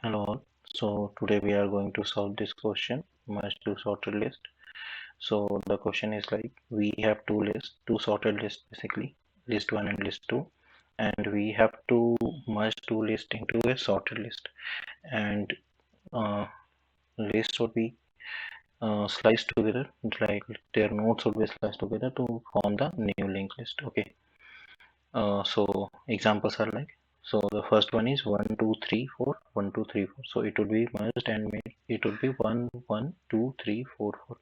Hello all. So today we are going to solve this question, merge two sorted list. So the question is like we have two sorted lists basically, list 1 and list 2, and we have to merge two lists into a sorted list, and uh, lists would be sliced together, like their nodes would be sliced together to form the new linked list. Okay. So examples are like, so the first one is 1 2 3 4 1 2 3 4, so it would be merged and made, it would be 1 1 2 3 4 4.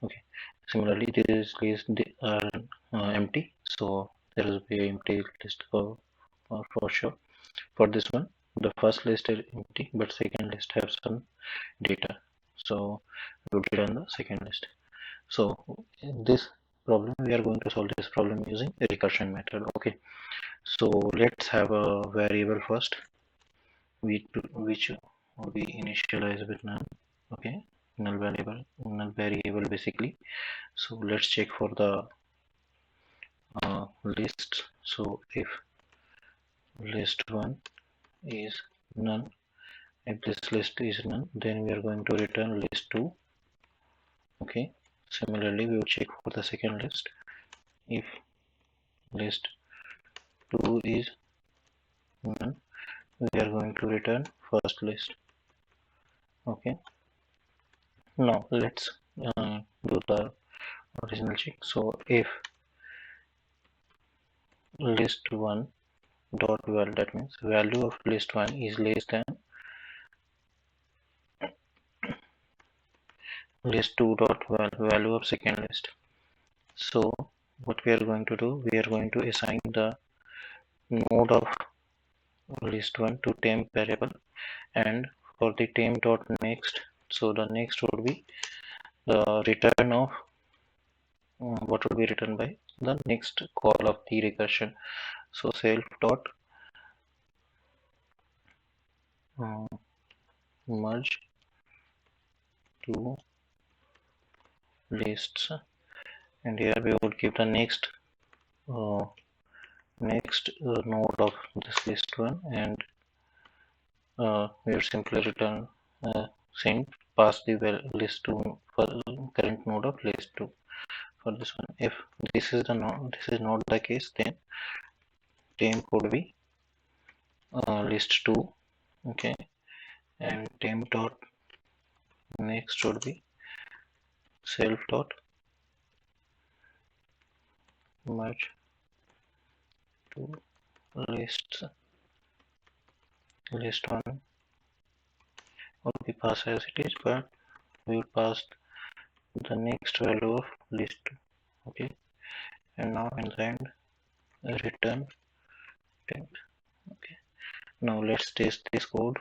Okay, similarly this list are empty, so there will be an empty list for sure. For this one, the first list is empty but second list have some data, so we would return the second list. So in this problem we are going to solve this problem using a recursion method. Okay, so let's have a variable first, which we initialize with null. Okay, null variable basically. So let's check for the list. So if list 1 is none, if this list is none, then we are going to return list 2. Okay, similarly we will check for the second list. If list 2 is none, we are going to return first list. Okay, now let's do the original check. So if list 1 dot val, that means value of list 1 is less than list 2 dot val, value of second list. So what we are going to do, we are going to assign the node of list 1 to temp variable, and for the temp dot next, so the next would be the return of what would be written by the next call of the recursion. So self dot merge two lists, and here we would give the next uh, node of this list 1, and we would simply return send pass the list 2 for current node of list 2 for this one. If this is not the case, then temp would be list 2. Okay, and temp dot next would be self dot merge to list 1 would be passed as it is, but we will pass the next value of list 2. Okay, and now in the end return temp. Okay, now let's test this code.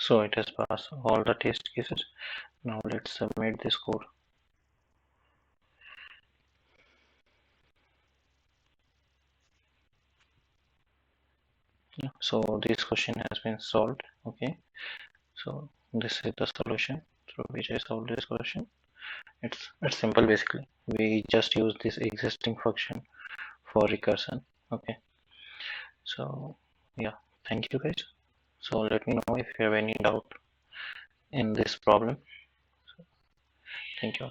So it has passed all the test cases. Now let's submit this code. So this question has been solved. Okay, so this is the solution through which I solved this question. It's simple basically. We just use this existing function for recursion. Okay, so yeah, thank you guys. So let me know if you have any doubt in this problem. Thank you.